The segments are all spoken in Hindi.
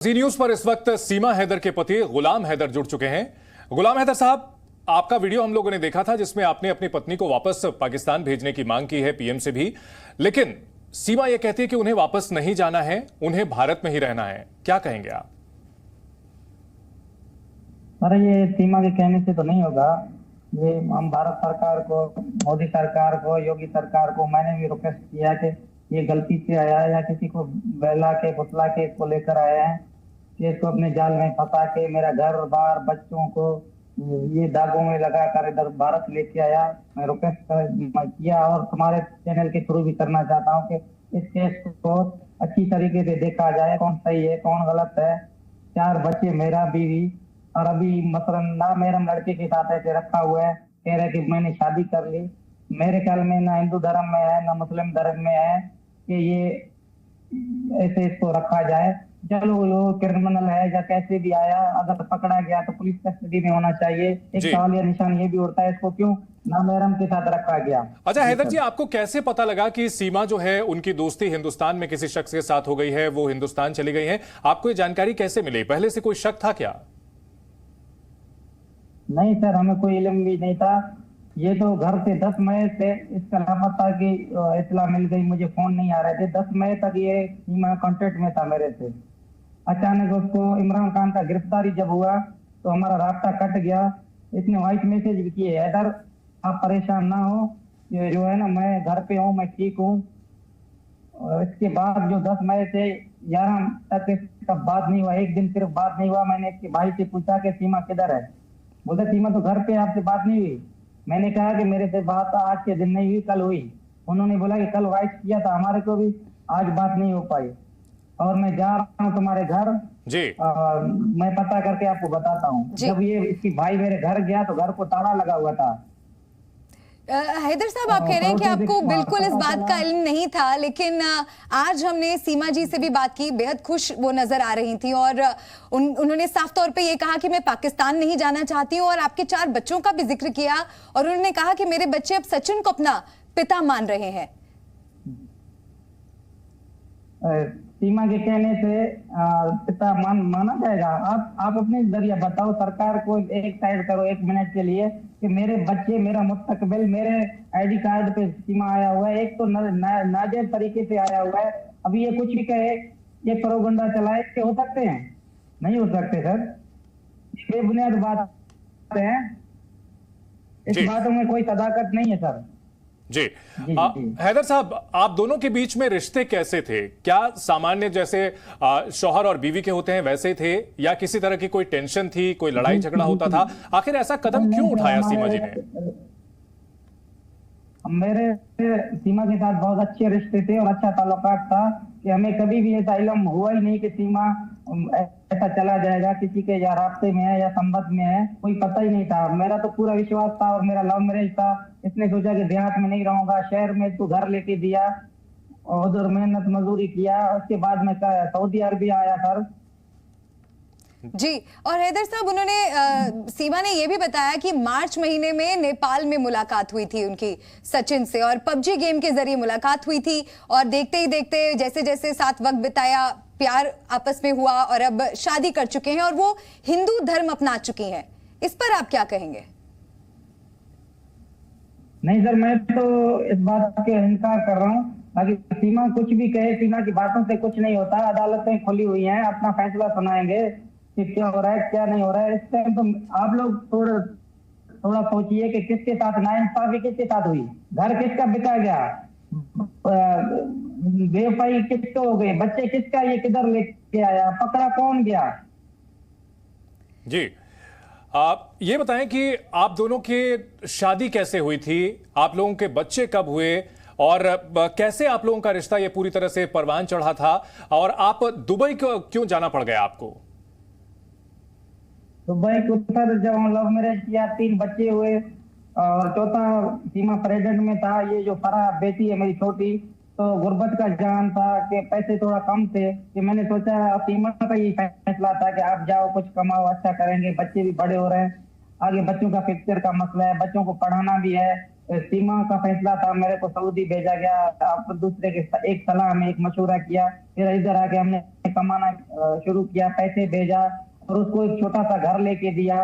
जी न्यूज पर इस वक्त सीमा हैदर के पति गुलाम हैदर जुड़ चुके हैं। गुलाम हैदर साहब, आपका वीडियो हम लोगों ने देखा था जिसमें आपने अपनी पत्नी को वापस पाकिस्तान भेजने की मांग की है पीएम से भी, लेकिन सीमा यह कहती है कि उन्हें वापस नहीं जाना है, उन्हें भारत में ही रहना है। क्या कहेंगे आप? अरे ये सीमा के कहने से तो नहीं होगा। ये हम भारत सरकार को, मोदी सरकार को, योगी सरकार को मैंने भी रिक्वेस्ट किया कि ये गलती से आया है या किसी को बहला के फुसला के इसको लेकर आया है कि इसको अपने जाल में फंसा के मेरा घर बार बच्चों को ये दागों में लगा कर इधर भारत लेके आया। मैं रिक्वेस्ट किया और तुम्हारे चैनल के थ्रू भी करना चाहता हूँ कि इस केस को अच्छी तरीके से देखा जाए, कौन सही है कौन गलत है। 4 बच्चे, मेरा बीवी, और अभी मसलन ना मेरा लड़के के साथ ऐसे रखा हुआ है, कह रहे कि मैंने शादी कर ली। मेरे ख्याल में ना हिंदू धर्म में है ना मुस्लिम धर्म में है कि ये ऐसे इसको रखा जाए। चलो वो क्रिमिनल है या कैसे भी आया, अगर पकड़ा गया तो पुलिस कस्टडी में होना चाहिए। एक सवाल या निशान ये भी उठता है, इसको क्यों नामहरम के साथ रखा गया। अच्छा हैदर जी, आपको कैसे पता लगा कि सीमा जो है उनकी दोस्ती हिंदुस्तान में किसी शख्स के साथ हो गई है, वो हिंदुस्तान चली गई है? आपको ये जानकारी कैसे मिली? पहले से कोई शक था क्या? नहीं सर, हमें कोई इल्म भी नहीं था। ये तो घर से 10 मई से इसका लापता की इतला मिल गई, मुझे फोन नहीं आ रहे थे। 10 मई तक ये सीमा कांटेक्ट में था मेरे से। अचानक उसको इमरान खान का गिरफ्तारी जब हुआ तो हमारा रास्ता कट गया। इसने वॉइस मैसेज भी किए, हैदर आप परेशान ना हो, ये जो है ना मैं घर पे हूँ, मैं ठीक हूँ। इसके बाद जो 10 मई से 11 तक इसका बात नहीं हुआ, एक दिन सिर्फ बात नहीं हुआ। मैंने इसके भाई से पूछा कि सीमा किधर है, बोलते सीमा तो घर पे, आपसे बात नहीं हुई। मैंने कहा कि मेरे से बात आज के दिन नहीं हुई, कल हुई। उन्होंने बोला कि कल वॉइस किया था हमारे को भी, आज बात नहीं हो पाई। और मैं जा रहा हूँ तुम्हारे घर जी, मैं पता करके आपको बताता हूँ। जब ये इसकी भाई मेरे घर गया तो घर को ताला लगा हुआ था। हैदर साहब, आप कह रहे हैं कि आपको बिल्कुल इस बात का इल्म नहीं था, लेकिन आज हमने सीमा जी से भी बात की, बेहद खुश वो नजर आ रही थी और उन्होंने साफ तौर पे ये कहा कि मैं पाकिस्तान नहीं जाना चाहती हूँ, और आपके 4 बच्चों का भी जिक्र किया और उन्होंने कहा कि मेरे बच्चे अब सचिन को अपना पिता मान रहे हैं। सीमा के कहने से पिता माना जाएगा? आप अपने जरिए बताओ, सरकार को एक साइड करो 1 मिनट के लिए कि मेरे बच्चे, मेरा मुस्तकबिल, मेरे आईडी कार्ड पे सीमा आया हुआ है। एक तो नाजायज तरीके से आया हुआ है। अभी ये कुछ भी कहे, ये प्रोपगेंडा चलाए, के हो सकते हैं? नहीं हो सकते सर, बेबुनियाद बात है। इस बातों में कोई सदाकत नहीं है सर। जी हैदर साहब, आप दोनों के बीच में रिश्ते कैसे थे? क्या सामान्य जैसे शौहर और बीवी के होते हैं वैसे थे, या किसी तरह की कोई टेंशन थी, कोई लड़ाई झगड़ा होता था? आखिर ऐसा कदम क्यों उठाया सीमा जी ने? मेरे सीमा के साथ बहुत अच्छे रिश्ते थे और अच्छा ताल्लुकात था कि हमें कभी भी ऐसा इल्म हुआ ही नहीं कि सीमा ऐसा चला जाएगा, किसी के या रास्ते में है या संबंध में है, कोई पता ही नहीं था। मेरा तो पूरा विश्वास था और मेरा लव मैरिज था। इसने सोचा कि देहात में नहीं रहूंगा, शहर में तो घर लेके दिया और उधर मेहनत मजदूरी किया। उसके बाद में सऊदी अरब आया सर। जी, और हैदर साहब, उन्होंने सीमा ने यह भी बताया कि मार्च महीने में नेपाल में मुलाकात हुई थी उनकी सचिन से, और पबजी गेम के जरिए मुलाकात हुई थी, और देखते ही देखते जैसे जैसे साथ वक्त बिताया, प्यार आपस में हुआ और अब शादी कर चुके हैं और वो हिंदू धर्म अपना चुकी हैं। इस पर आप क्या कहेंगे? नहीं सर, मैं तो इस बात के इनकार कर रहा हूँ। बाकी सीमा कुछ भी कहे, सीमा की बातों से कुछ नहीं होता। अदालतें खुली हुई हैं, अपना फैसला सुनाएंगे कि क्या हो रहा है क्या नहीं हो रहा है। इस टाइम तो आप लोग थोड़ा सोचिए कि किसके साथ नाइंसाफी किसके साथ हुई, घर किसका बिका गया, बेवफाई किसको हो गई, बच्चे किसका ये किधर लेके आया, पकड़ा कौन गया? जी, आप ये बताएं कि आप दोनों की शादी कैसे हुई थी, आप लोगों के बच्चे कब हुए, और कैसे आप लोगों का रिश्ता ये पूरी तरह से परवान चढ़ा था, और आप दुबई क्यों जाना पड़ गया आपको? दुबई को सर जब हम लव मैरिज किया 3 बच्चे हुए और चौथा सीमा प्रेजेंट में था। ये जो फराह बेटी है मेरी छोटी, तो गुर्बत का जान था कि पैसे थोड़ा कम थे कि मैंने सोचा सीमा का ये फैसला था कि आप जाओ कुछ कमाओ, अच्छा करेंगे, बच्चे भी बड़े हो रहे हैं, आगे बच्चों का फ्यूचर का मसला है, बच्चों को पढ़ाना भी है। सीमा का फैसला था, मेरे को सऊदी भेजा गया, आप दूसरे के एक सलाह में एक मशवरा किया, फिर इधर आके हमने कमाना शुरू किया, पैसे भेजा और उसको एक छोटा सा घर लेके दिया।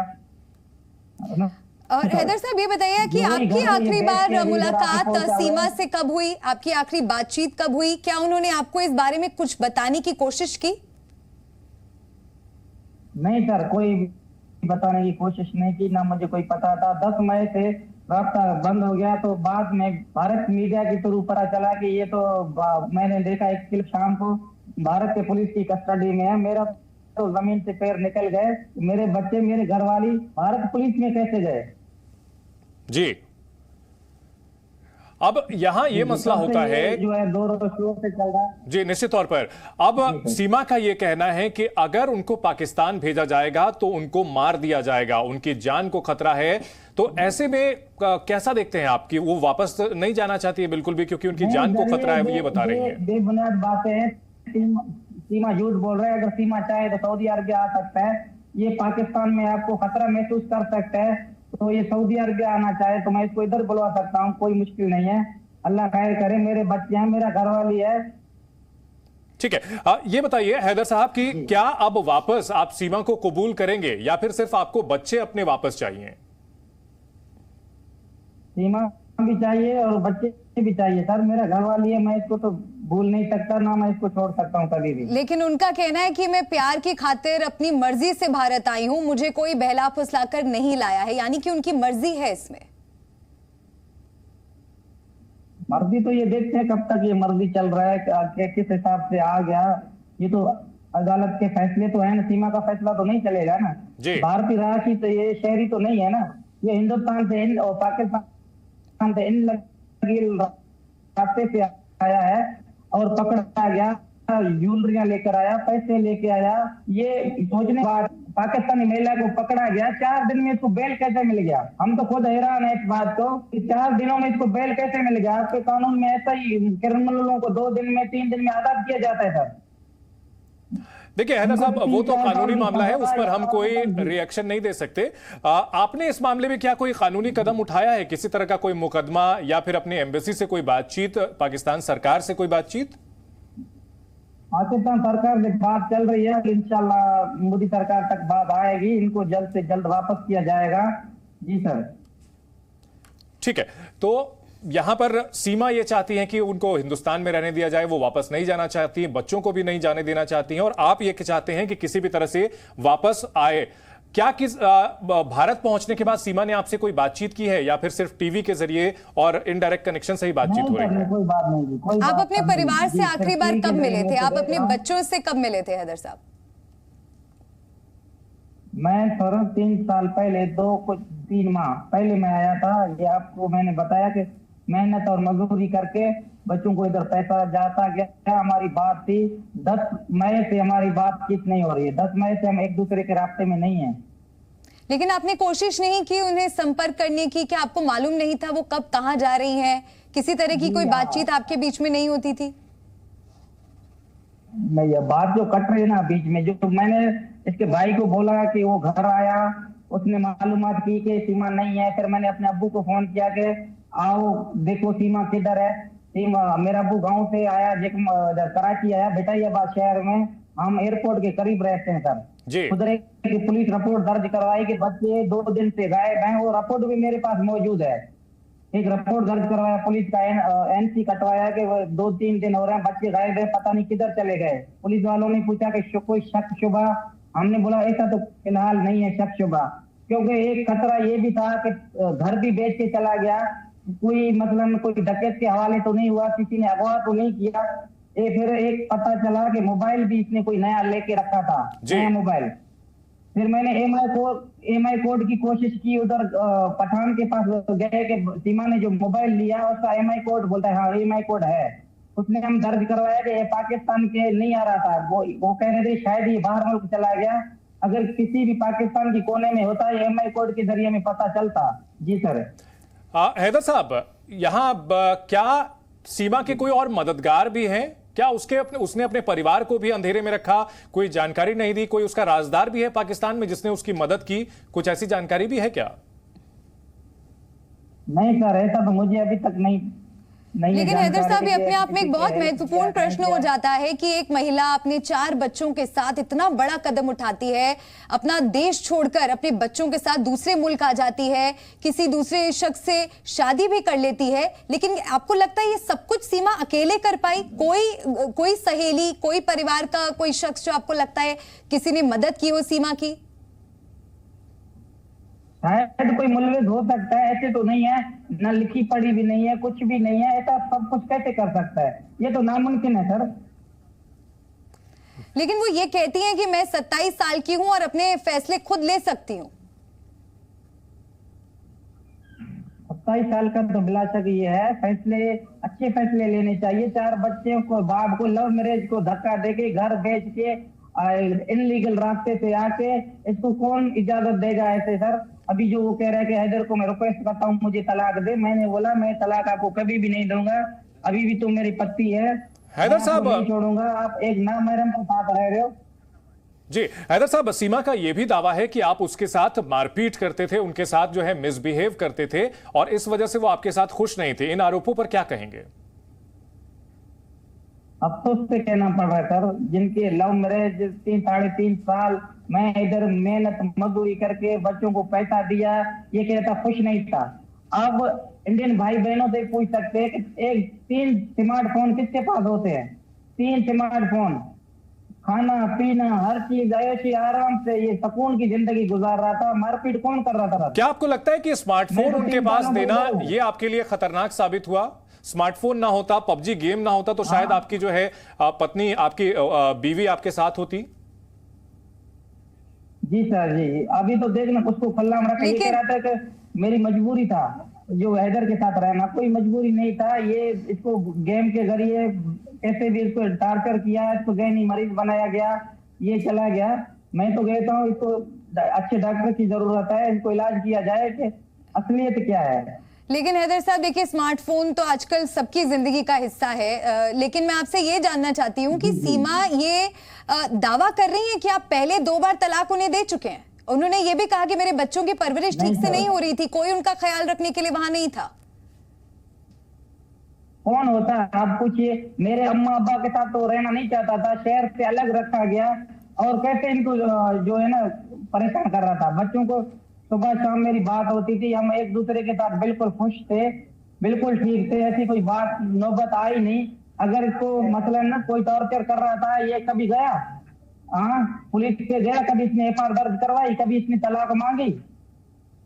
और हैदर साहब ये बताइए कि आपकी आखिरी बार मुलाकात सीमा से कब हुई, आपकी आखिरी बातचीत कब हुई? क्या उन्होंने आपको इस बारे में कुछ बताने की कोशिश की? नहीं सर, कोई बताने की कोशिश नहीं की, ना मुझे कोई पता था। 10 मई से रास्ता बंद हो गया, तो बाद में भारत मीडिया के थ्रू पता चला कि ये तो मैंने देखा एक क्लिप शाम को भारत के पुलिस की कस्टडी में है। मेरा तो जमीन से पैर निकल गए, मेरे बच्चे मेरे घरवाली भारत पुलिस में कैसे गए? जी, अब यहां ये मसला होता है जो है दो रोज़ से चल रहा है। जी, निश्चित तौर पर अब सीमा का ये कहना है कि अगर उनको पाकिस्तान भेजा जाएगा तो उनको मार दिया जाएगा, उनकी जान को खतरा है। तो ऐसे में कैसा देखते हैं आप कि वो वापस नहीं जाना चाहती है बिल्कुल भी, क्योंकि उनकी जान को खतरा है, ये बता रही है। बेबुनियाद बातें हैं, सीमा झूठ बोल रहा है। अगर सीमा चाहे तो सऊदी अरबिया आ सकता है, ये पाकिस्तान में आपको खतरा महसूस कर सकता है तो ये सऊदी अरबिया आना चाहे तो मैं इसको इधर बुलवा सकता हूँ, कोई मुश्किल नहीं है। अल्लाह खैर करे, मेरे बच्चे हैं, मेरा घरवाली है। ठीक है, ये बताइए हैदर साहब कि क्या अब वापस आप सीमा को कबूल करेंगे या फिर सिर्फ आपको बच्चे अपने वापस चाहिए? सीमा भी चाहिए और बच्चे भी चाहिए सर, मेरा घरवाली है, मैं इसको तो भूल नहीं सकता, ना मैं इसको छोड़ सकता हूँ कभी भी। लेकिन उनका कहना है कि मैं प्यार की खातिर अपनी मर्जी से भारत आई हूँ, मुझे कोई बहला फुसलाकर नहीं लाया है, यानी कि उनकी मर्जी है इसमें। मर्जी तो ये देखते हैं कब तक ये मर्जी चल रहा है, किस हिसाब से आ गया। ये तो अदालत के फैसले तो है ना, सीमा का फैसला तो नहीं चलेगा ना। भारतीय राशि तो ये शहरी तो नहीं है ना, ये हिंदुस्तान से और पाकिस्तान से इन रास्ते से आया है और पकड़ा गया, ज्वेलरियां लेकर आया, पैसे लेके आया। ये सोचने बाद पाकिस्तानी महिला को पकड़ा गया, 4 दिन में इसको बेल कैसे मिल गया? हम तो खुद हैरान है इस बात को कि 4 दिनों में इसको बेल कैसे मिल गया। आपके कानून में ऐसा ही क्रिमिनलों को 2 दिन में 3 दिन में आजाद किया जाता है सर। देखिए हैदर साहब, वो तो कानूनी मामला है, उस पर हम कोई रिएक्शन नहीं दे सकते। आपने इस मामले में क्या कोई कानूनी कदम उठाया है, किसी तरह का कोई मुकदमा या फिर अपनी एम्बेसी से कोई बातचीत, पाकिस्तान सरकार से कोई बातचीत? पाकिस्तान सरकार से बात चल रही है, इंशाल्लाह मोदी सरकार तक बात आएगी, इनको जल्द से जल्द वापस किया जाएगा। जी सर। ठीक है, तो यहां पर सीमा ये चाहती हैं कि उनको हिंदुस्तान में रहने दिया जाए, वो वापस नहीं जाना चाहती हैं, बच्चों को भी नहीं जाने देना चाहती हैं, और आप ये चाहते हैं कि किसी भी तरह से वापस आए। क्या भारत पहुंचने के बाद सीमा ने आपसे कोई बातचीत की है या फिर सिर्फ टीवी के जरिए और इनडायरेक्ट कनेक्शन से ही बातचीत हो रही है? कोई बात नहीं। आप अपने परिवार से आखिरी बार कब मिले थे? आप अपने बच्चों से कब मिले थे हैदर साहब? मैं सर 3 साल पहले, 3 माह पहले मैं आया था। ये आपको मैंने बताया कि मेहनत और मजदूरी करके बच्चों को इधर पैसा जाता गया। हमारी बात थी 10 मई से हमारी बातचीत नहीं हो रही है, 10 मई से हम एक दूसरे के रास्ते में नहीं है। लेकिन आपने कोशिश नहीं की उन्हें संपर्क करने की? क्या आपको मालूम नहीं था वो कब कहाँ जा रही हैं? किसी तरह की कोई बातचीत आपके बीच में नहीं होती थी? नहीं, ये बात जो कट रही है ना बीच में, जो मैंने इसके भाई को बोला कि वो घर आया, उसने मालूमात की कि सीमा नहीं है। फिर मैंने अपने अब्बू को फोन किया कि आओ देखो सीमा किधर है। सीमा, मेरा अब्बू गांव से आया, कराची आया, भेटाइयाबाद शहर में, हम एयरपोर्ट के करीब रहते हैं सर। उधर एक पुलिस रिपोर्ट दर्ज करवाई कि बच्चे 2 दिन से गायब हैं, वो रिपोर्ट भी मेरे पास मौजूद है। एक रिपोर्ट दर्ज करवाया पुलिस का, एनसी कटवाया कि 2-3 दिन हो रहे हैं बच्चे गायब है, पता नहीं किधर चले गए। पुलिस वालों ने पूछा कि कोई शक शुबा? हमने बोला ऐसा तो फिलहाल नहीं है शक शुबा, क्योंकि एक खतरा ये भी था कि घर भी बेच के चला गया, कोई मतलब कोई डकैत के हवाले तो नहीं हुआ, किसी ने अगवा तो नहीं किया। फिर एक पता चला कि मोबाइल भी इसने कोई नया लेके रखा था, नया मोबाइल। फिर मैंने एमआई कोड की कोशिश की, उधर पठान के पास गए कि सीमा ने जो मोबाइल लिया उसका एमआई कोड बोलता है, हाँ एमआई कोड है। उसने हम दर्ज करवाया कि ये पाकिस्तान के नहीं आ रहा था, वो कह रहे थे शायद ये बाहर मुल्क चला गया। अगर किसी भी पाकिस्तान की कोने में होता है एमआई कोड के जरिए में पता चलता। जी सर। हैदर साहब, यहाँ क्या सीमा के कोई और मददगार भी हैं? क्या उसने अपने परिवार को भी अंधेरे में रखा, कोई जानकारी नहीं दी? कोई उसका राजदार भी है पाकिस्तान में जिसने उसकी मदद की? कुछ ऐसी जानकारी भी है क्या? नहीं सर, ऐसा तो मुझे अभी तक नहीं लेकिन हैदर साहब, ये जानकारी अपने आप में एक कि बहुत है, महत्वपूर्ण क्या प्रश्न है, हो क्या- जाता है कि एक महिला अपने 4 बच्चों के साथ इतना बड़ा कदम उठाती है, अपना देश छोड़कर अपने बच्चों के साथ दूसरे मुल्क आ जाती है, किसी दूसरे शख्स से शादी भी कर लेती है, लेकिन आपको लगता है ये सब कुछ सीमा अकेले कर पाई? कोई सहेली, कोई परिवार का कोई शख्स जो आपको लगता है किसी ने मदद की हो सीमा की? शायद कोई मुलविस हो सकता है, ऐसे तो नहीं है, न लिखी पढ़ी भी नहीं है, कुछ भी नहीं है, ऐसा सब कुछ कैसे कर सकता है? ये तो नामुमकिन है सर। लेकिन वो ये कहती हैं कि मैं 27 साल की हूं और अपने फैसले खुद ले सकती हूं। 27 साल का तो बिला शक ये है, फैसले अच्छे फैसले लेने चाहिए। 4 बच्चों को, बाप को लव मैरिज को धक्का देके घर बेच के इनलीगल रास्ते से आके इसको कौन इजाजत देगा ऐसे सर? अभी जो वो कह रहा है कि हैदर को मैं रिक्वेस्ट करता हूँ मुझे तलाक दे, मैंने बोला मैं तलाक आपको कभी भी नहीं दूंगा, अभी भी तुम मेरी पत्नी है, हैदर मैं साहब, आपको नहीं छोड़ूंगा, आप एक नामहरम के साथ रह रहे हो। जी हैदर साहब, सीमा का यह भी दावा है कि आप उसके साथ मारपीट करते थे, उनके साथ जो है मिसबिहेव करते थे और इस वजह से वो आपके साथ खुश नहीं थे। इन आरोपों पर क्या कहेंगे? अफसोस से कहना पड़ रहा है सर, जिनके लव मैरिज 3-3.5 साल मैं इधर मेहनत मजदूरी करके बच्चों को पैसा दिया, ये कहता खुश नहीं था। अब इंडियन भाई बहनों से पूछ सकते हैं कि 3 स्मार्टफोन किसके पास होते हैं? 3 स्मार्टफोन, खाना पीना हर चीज ऐसी आराम से ये सुकून की जिंदगी गुजार रहा था, मारपीट कौन कर रहा था? क्या आपको लगता है कि स्मार्टफोन मैं तो उनके 3 पास सालों देना में हूँ। ये आपके लिए खतरनाक साबित हुआ? स्मार्टफोन ना होता, पबजी गेम ना होता तो शायद आपकी जो है पत्नी, आपकी बीवी आपके साथ होती। जी सर जी, अभी तो देखना उसको खुला में रखा, ये कह रहा था कि मेरी मजबूरी था जो हैदर के साथ रहना, कोई मजबूरी नहीं था। ये इसको गेम के जरिए कैसे भी इसको टार्चर किया, इसको जहनी मरीज बनाया गया, ये चला गया। मैं तो कहता हूँ इसको अच्छे डॉक्टर की जरूरत है, इसको इलाज किया जाए कि असलियत क्या है। लेकिन हैदर साहब देखिए, स्मार्टफोन तो आजकल सबकी जिंदगी का हिस्सा है, लेकिन मैं आपसे ये जानना चाहती हूँ कि सीमा ये दावा कर रही है कि आप पहले 2 बार तलाक उन्हें दे चुके हैं। उन्होंने ये भी कहा कि मेरे बच्चों की परवरिश ठीक से नहीं हो रही थी, कोई उनका ख्याल रखने के लिए वहां नहीं था। कौन होता है आप पूछिए, मेरे अम्मा अब्बा के साथ तो रहना नहीं चाहता था, शहर से अलग रखा गया और कैसे इनको जो है ना परेशान कर रहा था। बच्चों को सुबह शाम मेरी बात होती थी, हम एक दूसरे के साथ बिल्कुल खुश थे, बिल्कुल ठीक थे, ऐसी कोई बात नौबत आई नहीं। अगर इसको मसलन ना कोई टॉर्चर कर रहा था, ये कभी गया पुलिस पे गया, कभी इसने एफआईआर दर्ज करवाई, कभी इसने तलाक मांगी?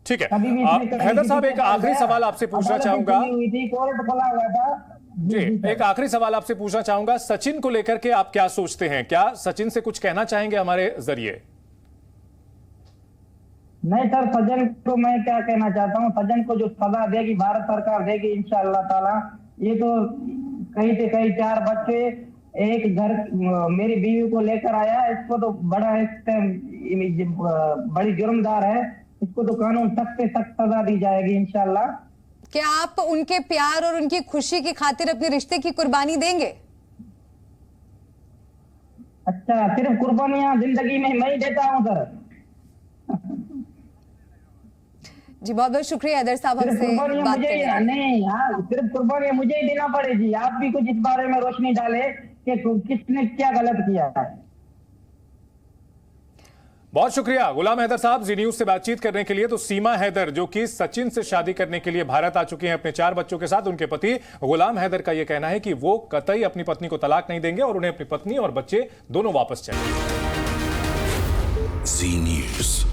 ठीक है कभी भी इसने हैदर साहब, एक आखिरी सवाल आपसे पूछना चाहूंगा। हुई थी, कोर्ट खुला हुआ था। जी, एक आखिरी सवाल आपसे पूछना चाहूंगा, सचिन को लेकर के आप क्या सोचते हैं? क्या सचिन से कुछ कहना चाहेंगे हमारे जरिए? नहीं सर, सजन को मैं क्या कहना चाहता हूँ, सजन को जो सजा देगी भारत सरकार देगी इंशाअल्लाह ताला। ये तो कहीं से कहीं 4 बच्चे, एक घर, मेरी बीवी को लेकर आया, इसको तो बड़ी जुर्मदार है, इसको तो कानून सख्त से सख्त सजा दी जाएगी इंशाअल्लाह। क्या आप उनके प्यार और उनकी खुशी की खातिर अपने रिश्ते की कुर्बानी देंगे? अच्छा, सिर्फ कुर्बानियां जिंदगी में मैं ही देता हूँ सर। जी बहुत बहुत शुक्रिया हैदर साहब, सिर्फ हमसे कुर्बानियां बात मुझे करने के लिए। नहीं, सिर्फ कुर्बानियां मुझे ही देना पड़ेगी। आप भी कुछ इस बारे में रोशनी डाले कि किसने क्या गलत किया है। बहुत शुक्रिया गुलाम हैदर साहब जी न्यूज से बातचीत करने के लिए। तो सीमा हैदर जो कि सचिन से शादी करने के लिए भारत आ चुकी हैं अपने 4 बच्चों के साथ, उनके पति गुलाम हैदर का यह कहना है कि वो कतई अपनी पत्नी को तलाक नहीं देंगे और उन्हें अपनी पत्नी और बच्चे दोनों वापस चाहिए। जी न्यूज।